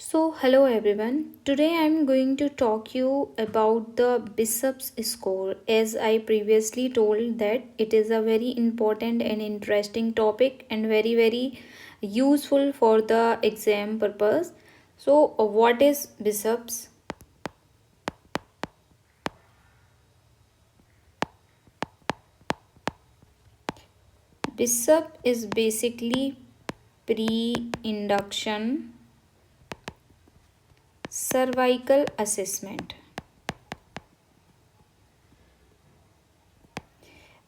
Hello everyone. Today I am going to talk you about the Bishop's score. As I previously told that it is a very important and interesting topic and very useful for the exam purpose. What is Bishop's? Bishop is basically pre-induction cervical assessment.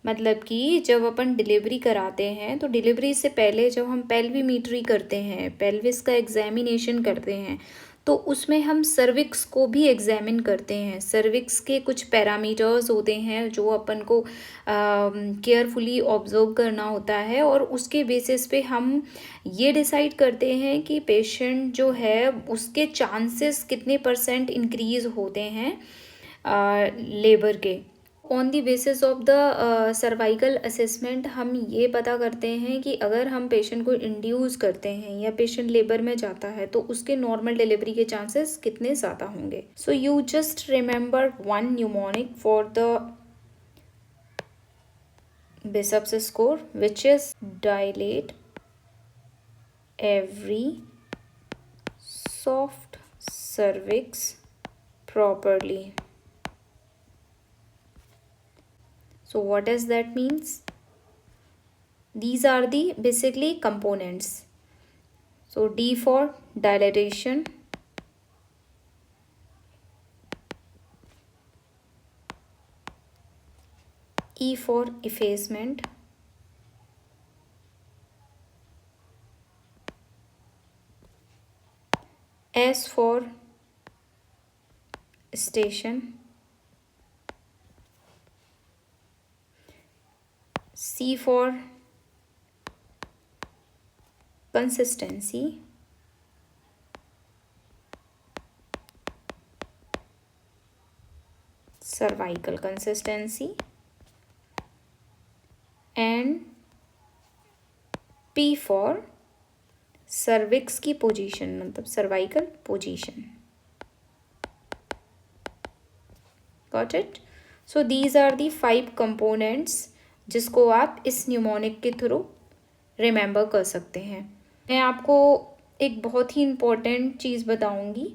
मतलब कि जब अपन delivery कराते हैं तो delivery से पहले जब हम पेल्विमीट्री करते हैं, पेल्विस का एग्जामिनेशन करते हैं, तो उसमें हम सर्विक्स को भी एग्जामिन करते हैं। सर्विक्स के कुछ पैरामीटर्स होते हैं जो अपन को केयरफुली ऑब्जर्व करना होता है और उसके बेसिस पे हम ये डिसाइड करते हैं कि पेशेंट जो है उसके चांसेस कितने परसेंट इंक्रीज होते हैं लेबर के। On the basis of the cervical assessment हम ये पता करते हैं कि अगर हम पेशेंट को इंड्यूस करते हैं या पेशेंट लेबर में जाता है तो उसके नॉर्मल डिलीवरी के चांसेस कितने ज़्यादा होंगे। So you just remember one mnemonic for the Bishop's score, which is dilate every soft cervix properly. So what does that means? These are the basically components. So D for dilatation, E for effacement, S for station, C for consistency, cervical consistency, and P for cervix की position, मतलब cervical position. Got it? So these are the 5 components जिसको आप इस mnemonic के through remember कर सकते हैं। मैं आपको एक बहुत ही इम्पोर्टेंट चीज़ बताऊंगी।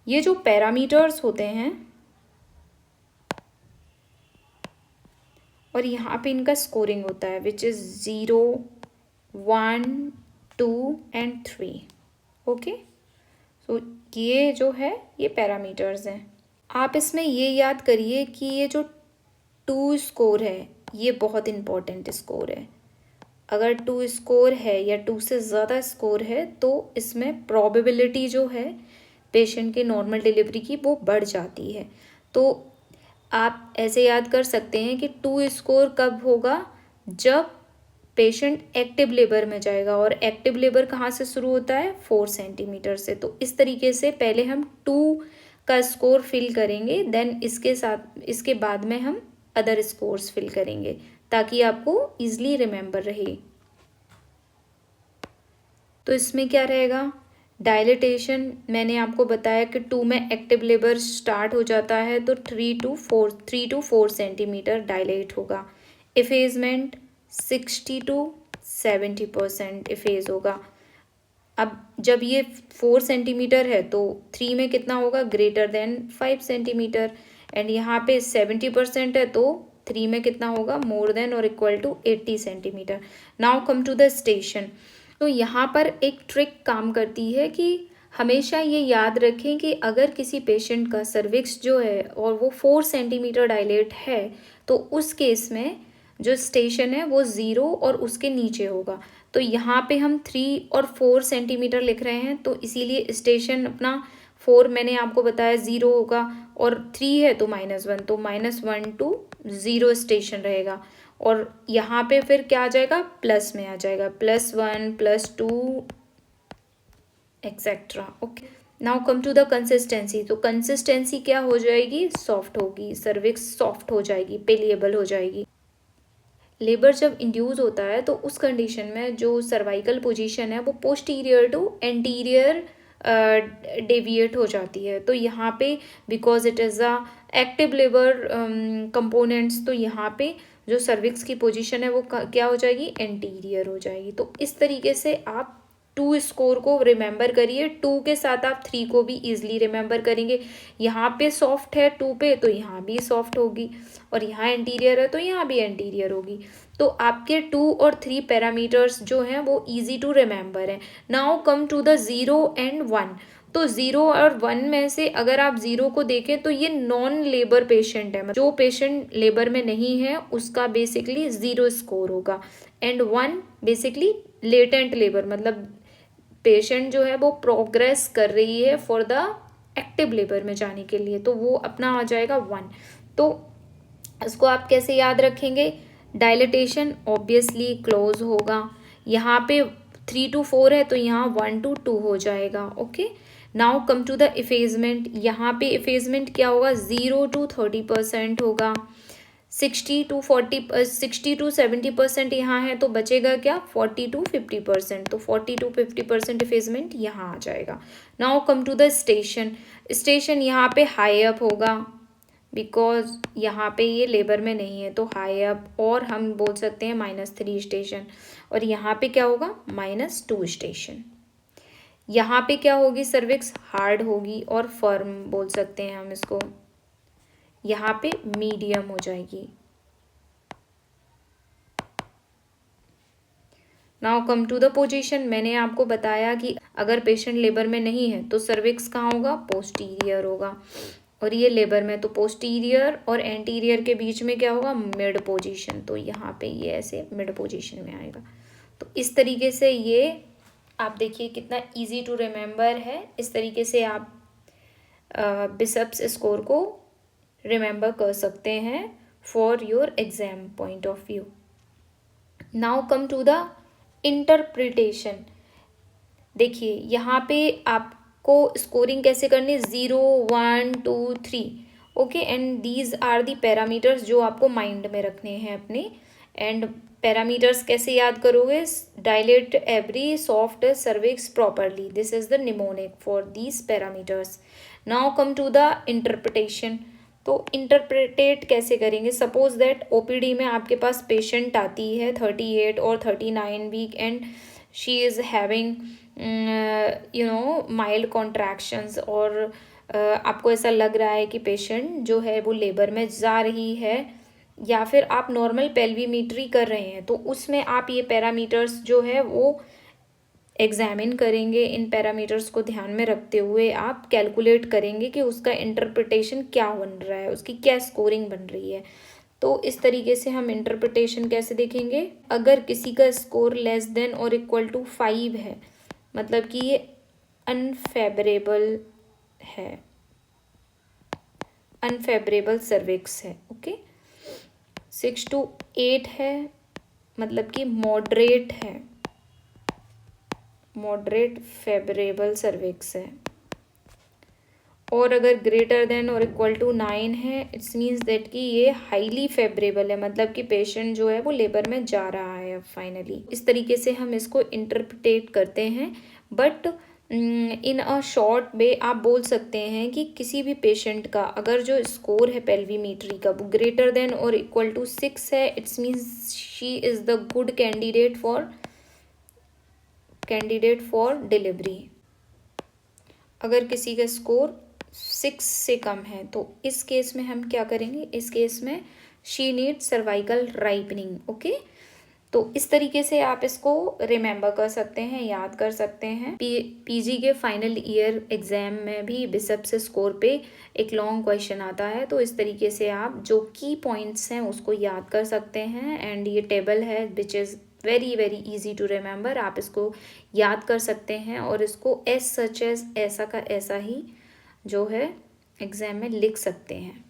ये जो पैरामीटर्स होते हैं और यहाँ पे इनका स्कोरिंग होता है विच इज़ 0, 1, 2 एंड 3। ओके, सो ये जो है ये पैरामीटर्स हैं। आप इसमें ये याद करिए कि ये जो 2 स्कोर है ये बहुत इम्पोर्टेंट स्कोर है। अगर 2 स्कोर है या 2 से ज़्यादा स्कोर है तो इसमें प्रोबेबिलिटी जो है पेशेंट के नॉर्मल डिलीवरी की वो बढ़ जाती है। तो आप ऐसे याद कर सकते हैं कि 2 स्कोर कब होगा, जब पेशेंट एक्टिव लेबर में जाएगा, और एक्टिव लेबर कहाँ से शुरू होता है, 4 सेंटीमीटर से। तो इस तरीके से पहले हम 2 का स्कोर फिल करेंगे, देन इसके बाद में हम अदर स्कोर्स फिल करेंगे ताकि आपको ईजिली रिमेंबर रहे। तो इसमें क्या रहेगा, डायलिटेशन मैंने आपको बताया कि 2 में एक्टिव लेबर स्टार्ट हो जाता है तो 3 to 4 सेंटीमीटर डायलेट होगा। इफेजमेंट 60 to 70% इफेज होगा। अब जब ये 4 सेंटीमीटर है तो 3 में कितना होगा, ग्रेटर देन 5 सेंटीमीटर, एंड यहाँ पे 70% है तो 3 में कितना होगा, मोर देन और equal to 80 centimetre. Now come to the station. तो यहाँ पर एक ट्रिक काम करती है कि हमेशा ये याद रखें कि अगर किसी पेशेंट का सर्विक्स जो है और वो 4 सेंटीमीटर डायलेट है तो उस केस में जो स्टेशन है वो 0 और उसके नीचे होगा। तो यहाँ पे हम 3 और 4 सेंटीमीटर लिख रहे हैं, तो इसीलिए स्टेशन अपना 4 मैंने आपको बताया 0 होगा, और 3 है तो -1, तो -1 to 0 स्टेशन रहेगा। और यहाँ पे फिर क्या आ जाएगा, प्लस में आ जाएगा, +1, +2 etcetera. Okay, now come to the consistency. तो कंसिस्टेंसी क्या हो जाएगी, सॉफ्ट होगी, सर्विक्स सॉफ्ट हो जाएगी, पेलिएबल हो जाएगी। लेबर जब इंड्यूस होता है तो उस कंडीशन में जो सर्वाइकल पोजीशन है वो पोस्टीरियर टू एंटीरियर डेविएट हो जाती है। तो यहाँ पे because it is a active labour components, तो यहाँ पे जो सर्विक्स की पोजीशन है वो क्या हो जाएगी, एंटीरियर हो जाएगी। तो इस तरीके से आप 2 स्कोर को रिमेंबर करिए। 2 के साथ आप 3 को भी इजीली रिमेंबर करेंगे। यहाँ पे सॉफ्ट है 2 पे, तो यहाँ भी सॉफ्ट होगी, और यहाँ एंटीरियर है तो यहाँ भी एंटीरियर होगी। तो आपके 2 और 3 पैरामीटर्स जो हैं वो इजी टू रिमेंबर हैं। Now come to the 0 and 1। तो 0 और 1 में से अगर आप 0 को देखें तो ये नॉन लेबर पेशेंट है, जो पेशेंट लेबर में नहीं है उसका बेसिकली 0 स्कोर होगा। एंड 1 बेसिकली लेटेंट लेबर, मतलब पेशेंट जो है वो प्रोग्रेस कर रही है फॉर द एक्टिव लेबर में जाने के लिए, तो वो अपना आ जाएगा 1। तो इसको आप कैसे याद रखेंगे, डायलिटेशन ऑब्वियसली क्लोज होगा। यहाँ पे 3 to 4 है तो यहाँ 1 to 2 हो जाएगा। Okay, now come to the effacement. यहाँ पे इफेजमेंट क्या होगा, 0 to 30% होगा। 60 to 70% यहाँ है तो बचेगा क्या, 40 to 50%। तो 40 to 50% इफेजमेंट यहाँ आ जाएगा। Now come to the station. Station यहाँ पे हाई अप होगा, बिकॉज यहाँ पे ये लेबर में नहीं है तो हाई अप, और हम बोल सकते हैं -3 स्टेशन। और यहाँ पे क्या होगा, -2 स्टेशन। यहाँ पे क्या होगी, सर्विक्स हार्ड होगी और फर्म बोल सकते हैं हम इसको। यहाँ पे मीडियम हो जाएगी। Now come to the position. मैंने आपको बताया कि अगर पेशेंट लेबर में नहीं है तो सर्विक्स कहाँ होगा, पोस्टीरियर होगा, और ये लेबर में तो पोस्टीरियर और एंटीरियर के बीच में क्या होगा, मिड पोजीशन। तो यहाँ पे ये ऐसे मिड पोजीशन में आएगा। तो इस तरीके से ये आप देखिए कितना इजी टू रिमेंबर है। इस तरीके से आप बिशप्स स्कोर को रिमेंबर कर सकते हैं for your exam point of view. Now come to the interpretation. देखिए यहाँ पे आपको स्कोरिंग कैसे करनी है, 0 1 2 3। Okay, and these are the parameters जो आपको माइंड में रखने हैं अपने। एंड पैरामीटर्स कैसे याद करोगे, dilate every soft cervix properly, this is the mnemonic for these parameters. Now come to the interpretation. तो इंटरप्रिटेट कैसे करेंगे, सपोज दैट ओपीडी में आपके पास पेशेंट आती है 38 और 39 week and she is having mild contractions, और आपको ऐसा लग रहा है कि पेशेंट जो है वो लेबर में जा रही है, या फिर आप नॉर्मल पेल्विमेट्री कर रहे हैं, तो उसमें आप ये पैरामीटर्स जो है वो एग्जामिन करेंगे। इन पैरामीटर्स को ध्यान में रखते हुए आप कैलकुलेट करेंगे कि उसका इंटरप्रिटेशन क्या बन रहा है, उसकी क्या स्कोरिंग बन रही है। तो इस तरीके से हम इंटरप्रिटेशन कैसे देखेंगे, अगर किसी का स्कोर लेस देन और इक्वल टू 5 है, मतलब कि ये अनफेवरेबल है, अनफेवरेबल सर्विक्स है। ओके, 6 to 8 है, मतलब कि मॉडरेट है, मॉडरेट फेवरेबल सर्विक्स है। और अगर ग्रेटर देन और इक्वल टू 9 है, इट्स मीन्स दैट कि ये हाईली फेवरेबल है, मतलब कि पेशेंट जो है वो लेबर में जा रहा है अब फाइनली। इस तरीके से हम इसको इंटरप्रिटेट करते हैं। But in a short way आप बोल सकते हैं कि किसी भी पेशेंट का अगर जो स्कोर है पेल्विमेट्री का वो ग्रेटर देन और इक्वल टू 6 है, it's means she is the good candidate for delivery. अगर किसी का स्कोर 6 से कम है तो इस केस में हम क्या करेंगे, इस केस में she need cervical ripening. Okay, तो इस तरीके से आप इसको रिमेंबर कर सकते हैं, याद कर सकते हैं। पीजी के फाइनल ईयर एग्जाम में भी बिशप्स स्कोर पे एक लॉन्ग क्वेश्चन आता है, तो इस तरीके से आप जो की पॉइंट्स हैं उसको याद कर सकते हैं। एंड ये टेबल है which is very very easy to remember, आप इसको याद कर सकते हैं और इसको एज सच एज ऐसा का ऐसा ही जो है एग्जाम में लिख सकते हैं।